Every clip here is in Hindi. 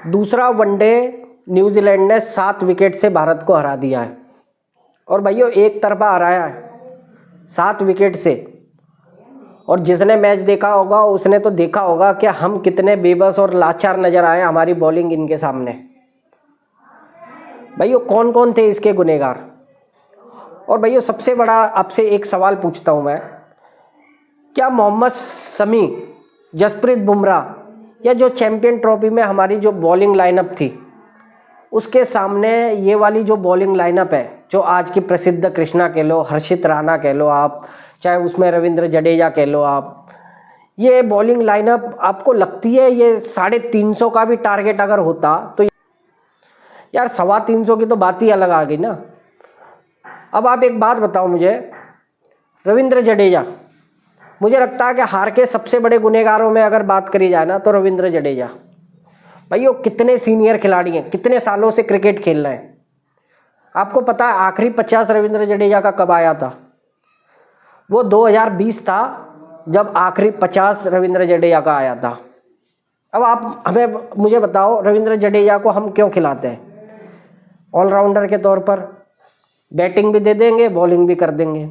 दूसरा वनडे न्यूजीलैंड ने 7 विकेट से भारत को हरा दिया है। और भाइयों एक तरफा हराया है 7 विकेट से। और जिसने मैच देखा होगा उसने तो देखा होगा कि हम कितने बेबस और लाचार नजर आए हमारी बॉलिंग इनके सामने। भाइयों कौन कौन थे इसके गुनहगार। और भाइयों सबसे बड़ा आपसे एक सवाल पूछता हूं मैं, क्या मोहम्मद शमी, जसप्रीत बुमराह या जो चैंपियन ट्रॉफी में हमारी जो बॉलिंग लाइनअप थी उसके सामने ये वाली जो बॉलिंग लाइनअप है, जो आज की प्रसिद्ध कृष्णा कह लो, हर्षित राणा कह लो आप, चाहे उसमें रविंद्र जडेजा कह लो आप, ये बॉलिंग लाइनअप आपको लगती है ये 350 का भी टारगेट अगर होता तो यार 325 की तो बात ही अलग आ गई ना। अब आप एक बात बताओ मुझे, रविंद्र जडेजा, मुझे लगता है कि हार के सबसे बड़े गुनहगारों में अगर बात करी जाए ना तो रविंद्र जडेजा। भाइयों कितने सीनियर खिलाड़ी हैं, कितने सालों से क्रिकेट खेल रहे हैं। आपको पता है आखिरी 50 रविंद्र जडेजा का कब आया था? वो 2020 था जब आखिरी 50 रविंद्र जडेजा का आया था। अब आप मुझे बताओ रविंद्र जडेजा को हम क्यों खिलाते हैं? ऑलराउंडर के तौर पर बैटिंग भी दे देंगे, बॉलिंग भी कर देंगे।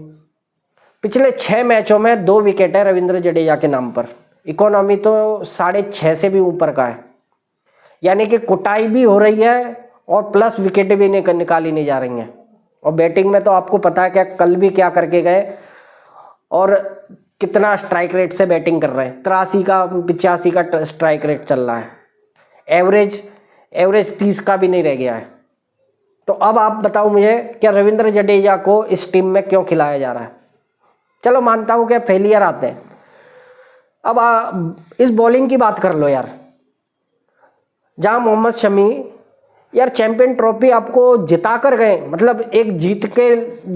पिछले 6 मैचों में 2 विकेट है रविंद्र जडेजा के नाम पर। इकोनॉमी तो 6.5 से भी ऊपर का है, यानी कि कुटाई भी हो रही है और प्लस विकेटें भी निकाली नहीं जा रही हैं। और बैटिंग में तो आपको पता है क्या कल भी क्या करके गए और कितना स्ट्राइक रेट से बैटिंग कर रहे हैं। 83 का 85 का स्ट्राइक रेट चल रहा है, एवरेज 30 का भी नहीं रह गया है। तो अब आप बताओ मुझे क्या रविंद्र जडेजा को इस टीम में क्यों खिलाया जा रहा है? चलो मानता हूं कि फेलियर आते हैं। अब इस बॉलिंग की बात कर लो यार, जहां मोहम्मद शमी यार चैंपियन ट्रॉफी आपको जिता कर गए, मतलब एक जीत के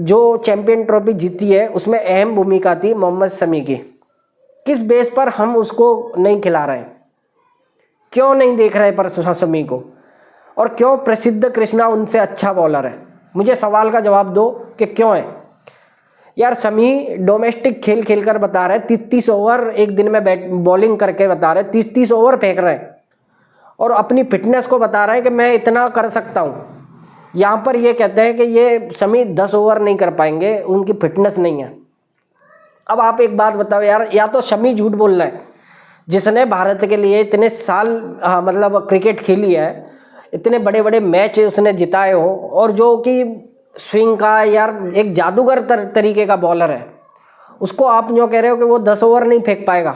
जो चैंपियन ट्रॉफी जीती है उसमें अहम भूमिका थी मोहम्मद शमी की। किस बेस पर हम उसको नहीं खिला रहे हैं? क्यों नहीं देख रहे पर शमी को? और क्यों प्रसिद्ध कृष्णा उनसे अच्छा बॉलर है? मुझे सवाल का जवाब दो कि क्यों है। यार शमी डोमेस्टिक खेल खेलकर बता रहे 30 ओवर एक दिन में बॉलिंग करके बता रहे 30 ओवर फेंक रहे हैं और अपनी फिटनेस को बता रहा है कि मैं इतना कर सकता हूँ। यहाँ पर ये कहते हैं कि ये शमी 10 ओवर नहीं कर पाएंगे, उनकी फिटनेस नहीं है। अब आप एक बात बताओ यार, या तो शमी झूठ बोल रहा है जिसने भारत के लिए इतने साल मतलब क्रिकेट खेली है, इतने बड़े बड़े मैच उसने जिताए हो, और जो कि स्विंग का यार एक जादूगर तरीके का बॉलर है, उसको आप जो कह रहे हो कि वो 10 ओवर नहीं फेंक पाएगा,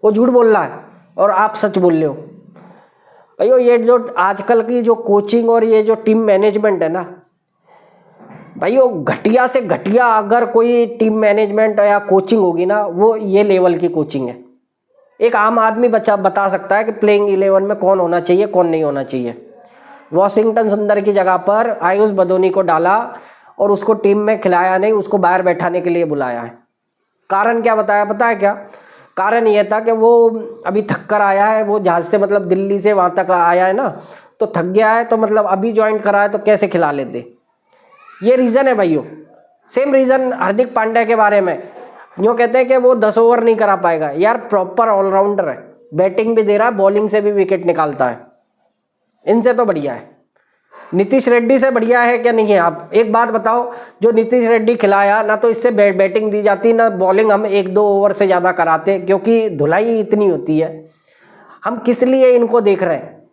वो झूठ बोल रहा है और आप सच बोल रहे हो। भाइयों ये जो आजकल की जो कोचिंग और ये जो टीम मैनेजमेंट है ना भाइयों, घटिया से घटिया अगर कोई टीम मैनेजमेंट या कोचिंग होगी ना, वो ये लेवल की कोचिंग है। एक आम आदमी बता सकता है कि प्लेइंग 11 में कौन होना चाहिए कौन नहीं होना चाहिए। वॉशिंगटन सुंदर की जगह पर आयुष बदोनी को डाला और उसको टीम में खिलाया नहीं, उसको बाहर बैठाने के लिए बुलाया है। कारण क्या बताया पता है क्या? कारण ये था कि वो अभी थक कर आया है, वो जहाज से मतलब दिल्ली से वहाँ तक आया है ना, तो थक गया है, तो मतलब अभी ज्वाइन करा है तो कैसे खिला लेते, ये रीज़न है भाइयों। सेम रीज़न हार्दिक पांड्या के बारे में, यूँ कहते हैं कि वो 10 ओवर नहीं करा पाएगा। यार प्रॉपर ऑलराउंडर है, बैटिंग भी दे रहा है, बॉलिंग से भी विकेट निकालता है, इनसे तो बढ़िया है। नीतीश रेड्डी से बढ़िया है क्या नहीं है? आप एक बात बताओ, जो नीतीश रेड्डी खिलाया ना तो इससे बैटिंग दी जाती ना बॉलिंग हम 1-2 ओवर से ज़्यादा कराते, क्योंकि धुलाई इतनी होती है। हम किस लिए इनको देख रहे हैं?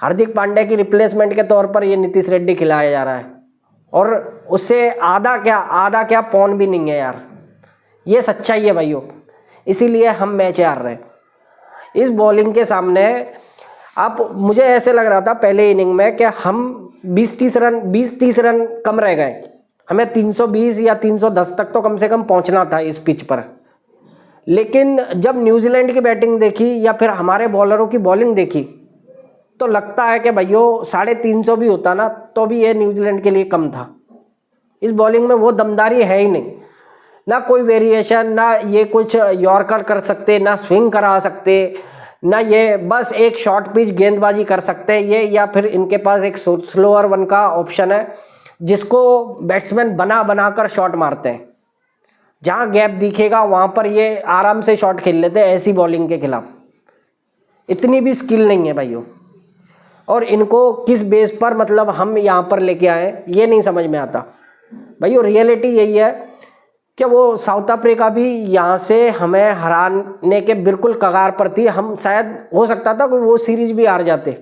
हार्दिक पांड्या की रिप्लेसमेंट के तौर पर ये नीतीश रेड्डी खिलाया जा रहा है, और उससे आधा क्या पौन भी नहीं है यार। ये सच्चाई है भाइयों, इसीलिए हम मैच हार रहे हैं इस बॉलिंग के सामने। आप मुझे ऐसे लग रहा था पहले इनिंग में कि हम 20-30 रन कम रह गए, हमें 320 या 310 तक तो कम से कम पहुंचना था इस पिच पर। लेकिन जब न्यूजीलैंड की बैटिंग देखी या फिर हमारे बॉलरों की बॉलिंग देखी तो लगता है कि भाइयों 350 भी होता ना तो भी ये न्यूजीलैंड के लिए कम था। इस बॉलिंग में वो दमदारी है ही नहीं, ना कोई वेरिएशन, ना ये कुछ यॉर्कर कर सकते, ना स्विंग करा सकते, ना ये बस एक शॉर्ट पिच गेंदबाजी कर सकते हैं ये, या फिर इनके पास एक स्लोअर वन का ऑप्शन है जिसको बैट्समैन बना कर शॉट मारते हैं। जहां गैप दिखेगा वहां पर ये आराम से शॉट खेल लेते हैं। ऐसी बॉलिंग के खिलाफ इतनी भी स्किल नहीं है भाइयों। और इनको किस बेस पर मतलब हम यहाँ पर लेके आए, ये नहीं समझ में आता भाई। रियलिटी यही है कि वो साउथ अफ्रीका भी यहाँ से हमें हराने के बिल्कुल कगार पर थी। हम शायद हो सकता था कि वो सीरीज भी हार जाते,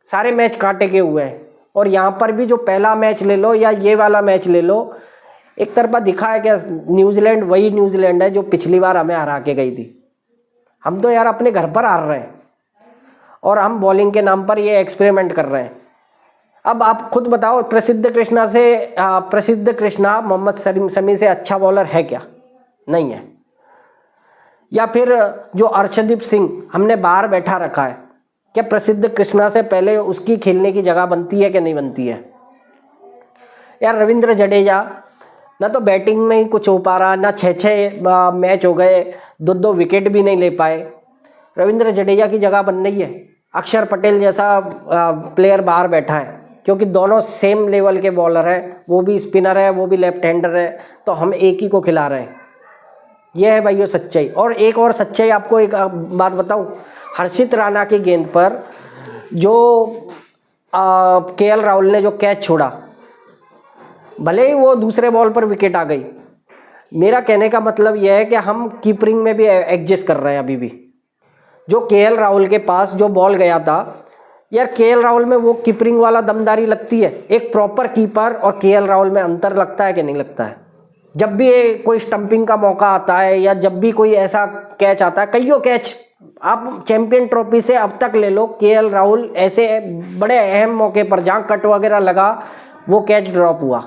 सारे मैच काटे के हुए हैं। और यहाँ पर भी जो पहला मैच ले लो या ये वाला मैच ले लो, एक तरफा दिखा है कि न्यूजीलैंड वही न्यूजीलैंड है जो पिछली बार हमें हरा के गई थी। हम तो यार अपने घर पर हार रहे हैं और हम बॉलिंग के नाम पर ये एक्सपेरिमेंट कर रहे हैं। अब आप खुद बताओ, प्रसिद्ध कृष्णा मोहम्मद शमी से अच्छा बॉलर है क्या? नहीं है। या फिर जो अर्शदीप सिंह हमने बाहर बैठा रखा है, क्या प्रसिद्ध कृष्णा से पहले उसकी खेलने की जगह बनती है कि नहीं बनती है? यार रविंद्र जडेजा ना तो बैटिंग में ही कुछ हो पा रहा, ना 6 मैच हो गए 2-2 विकेट भी नहीं ले पाए। रविंद्र जडेजा की जगह बन रही है। अक्षर पटेल जैसा प्लेयर बाहर बैठा है, क्योंकि दोनों सेम लेवल के बॉलर हैं, वो भी स्पिनर है वो भी लेफ्ट हैंडर है, तो हम एक ही को खिला रहे हैं। यह है भाई सच्चाई। और एक और सच्चाई आपको एक बात बताऊं, हर्षित राणा की गेंद पर जो केएल राहुल ने जो कैच छोड़ा, भले ही वो दूसरे बॉल पर विकेट आ गई, मेरा कहने का मतलब यह है कि हम कीपरिंग में भी एडजस्ट कर रहे हैं अभी भी। जो केएल राहुल के पास जो बॉल गया था, यार केएल राहुल में वो कीपरिंग वाला दमदारी लगती है। एक प्रॉपर कीपर और केएल राहुल में अंतर लगता है कि नहीं लगता है? जब भी कोई स्टंपिंग का मौका आता है या जब भी कोई ऐसा कैच आता है, कईयों कैच आप चैंपियन ट्रॉफी से अब तक ले लो, केएल राहुल ऐसे बड़े अहम मौके पर जहाँ कट वगैरह लगा वो कैच ड्रॉप हुआ,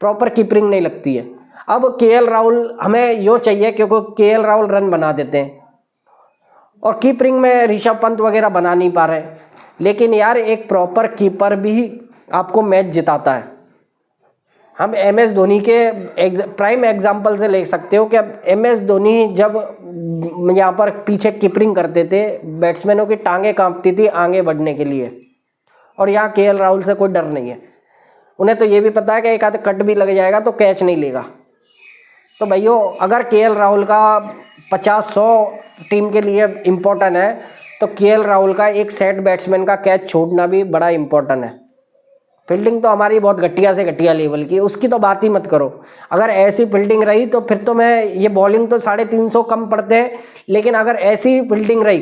प्रॉपर कीपरिंग नहीं लगती है। अब केएल राहुल हमें यूँ चाहिए क्योंकि केएल राहुल रन बना देते हैं और कीपरिंग में ऋषभ पंत वगैरह बना नहीं पा रहे। लेकिन यार एक प्रॉपर कीपर भी आपको मैच जिताता है। हम एमएस धोनी के प्राइम एग्जांपल से ले सकते हो कि अब एमएस धोनी जब यहाँ पर पीछे कीपरिंग करते थे, बैट्समैनों की टांगें कांपती थी आगे बढ़ने के लिए, और यहाँ केएल राहुल से कोई डर नहीं है। उन्हें तो ये भी पता है कि एक आध कट भी लग जाएगा तो कैच नहीं लेगा। तो भाइयों अगर केएल राहुल का 50-100 टीम के लिए इम्पोर्टेंट है, तो केएल राहुल का एक सेट बैट्समैन का कैच छोड़ना भी बड़ा इम्पोर्टेंट है। फील्डिंग तो हमारी बहुत घटिया से घटिया लेवल की, उसकी तो बात ही मत करो। अगर ऐसी फील्डिंग रही तो फिर तो मैं ये बॉलिंग तो 350 कम पड़ते हैं, लेकिन अगर ऐसी फील्डिंग रही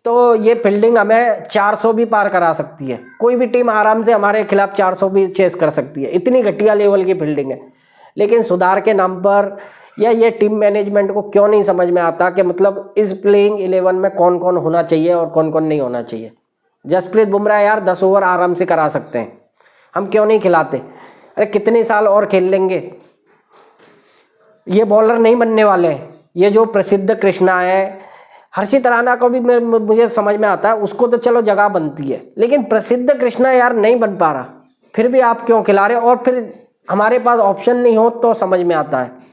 तो ये फील्डिंग हमें 400 भी पार करा सकती है। कोई भी टीम आराम से हमारे खिलाफ 400 भी चेस कर सकती है, इतनी घटिया लेवल की फील्डिंग है। लेकिन सुधार के नाम पर या ये टीम मैनेजमेंट को क्यों नहीं समझ में आता कि मतलब इस प्लेइंग 11 में कौन कौन होना चाहिए और कौन कौन नहीं होना चाहिए। जसप्रीत बुमराह यार 10 ओवर आराम से करा सकते हैं, हम क्यों नहीं खिलाते? अरे कितने साल और खेल लेंगे, ये बॉलर नहीं बनने वाले हैं। ये जो प्रसिद्ध कृष्णा है, हर्षित राणा को भी मुझे समझ में आता है, उसको तो चलो जगह बनती है, लेकिन प्रसिद्ध कृष्णा यार नहीं बन पा रहा, फिर भी आप क्यों खिला रहे हो? और फिर हमारे पास ऑप्शन नहीं हो तो समझ में आता है।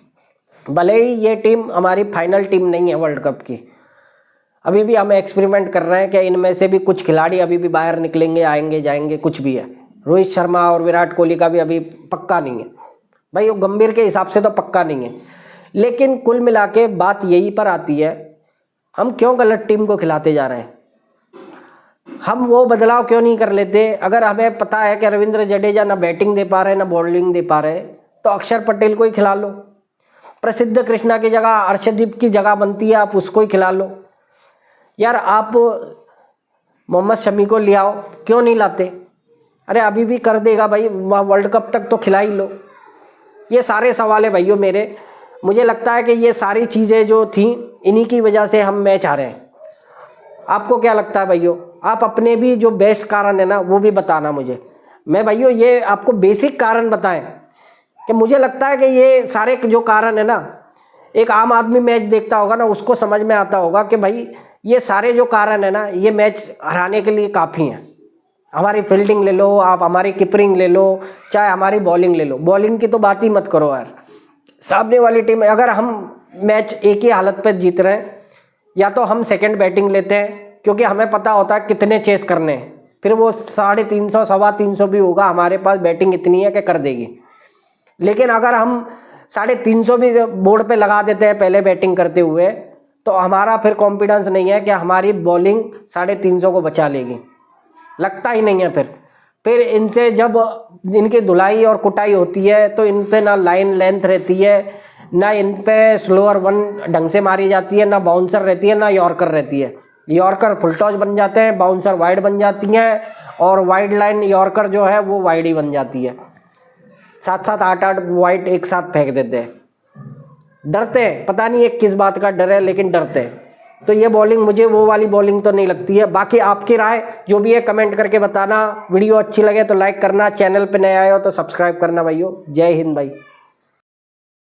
भले ही ये टीम हमारी फाइनल टीम नहीं है वर्ल्ड कप की, अभी भी हम एक्सपेरिमेंट कर रहे हैं कि इनमें से भी कुछ खिलाड़ी अभी भी बाहर निकलेंगे, आएंगे जाएंगे, कुछ भी है। रोहित शर्मा और विराट कोहली का भी अभी पक्का नहीं है भाई, वो गंभीर के हिसाब से तो पक्का नहीं है। लेकिन कुल मिला के बात यही पर आती है, हम क्यों गलत टीम को खिलाते जा रहे हैं? हम वो बदलाव क्यों नहीं कर लेते? अगर हमें पता है कि रविंद्र जडेजा ना बैटिंग दे पा रहे ना बॉलिंग दे पा रहे, तो अक्षर पटेल को ही खिला लो। प्रसिद्ध कृष्णा की जगह अर्शदीप की जगह बनती है, आप उसको ही खिला लो। यार आप मोहम्मद शमी को ले आओ, क्यों नहीं लाते? अरे अभी भी कर देगा भाई, वर्ल्ड कप तक तो खिला ही लो। ये सारे सवाल है भाइयों मेरे। मुझे लगता है कि ये सारी चीज़ें जो थी इन्हीं की वजह से हम मैच हारे हैं। आपको क्या लगता है भाइयों? आप अपने भी जो बेस्ट कारण है ना वो भी बताना मुझे। मैं भाइयों ये आपको बेसिक कारण बताएं कि मुझे लगता है कि ये सारे जो कारण है ना, एक आम आदमी मैच देखता होगा ना उसको समझ में आता होगा कि भाई ये सारे जो कारण है ना ये मैच हराने के लिए काफ़ी हैं। हमारी फील्डिंग ले लो, आप हमारी कीपरिंग ले लो, चाहे हमारी बॉलिंग ले लो, बॉलिंग की तो बात ही मत करो यार। सामने वाली टीम, अगर हम मैच एक ही हालत पर जीत रहे हैं, या तो हम सेकंड बैटिंग लेते हैं क्योंकि हमें पता होता है कितने चेस करने हैं, फिर वो 350 325 भी होगा, हमारे पास बैटिंग इतनी है कि कर देगी। लेकिन अगर हम 350 भी बोर्ड पे लगा देते हैं पहले बैटिंग करते हुए, तो हमारा फिर कॉन्फिडेंस नहीं है कि हमारी बॉलिंग 350 को बचा लेगी। लगता ही नहीं है। फिर इनसे जब इनकी धुलाई और कुटाई होती है तो इन पे ना लाइन लेंथ रहती है, ना इन पे स्लोअर वन ढंग से मारी जाती है, ना बाउंसर रहती है, ना यॉर्कर रहती है। यॉर्कर फुल टॉस बन जाते हैं, बाउंसर वाइड बन जाती हैं, और वाइड लाइन यॉर्कर जो है वो वाइड ही बन जाती है। 7-7 8-8 वाइड एक साथ फेंक देते हैं। डरते हैं, पता नहीं ये किस बात का डर है, लेकिन डरते हैं। तो ये बॉलिंग मुझे वो वाली बॉलिंग तो नहीं लगती है। बाकी आपकी राय जो भी है कमेंट करके बताना। वीडियो अच्छी लगे तो लाइक करना, चैनल पे नए आए हो तो सब्सक्राइब करना भाइयों। जय हिंद भाई।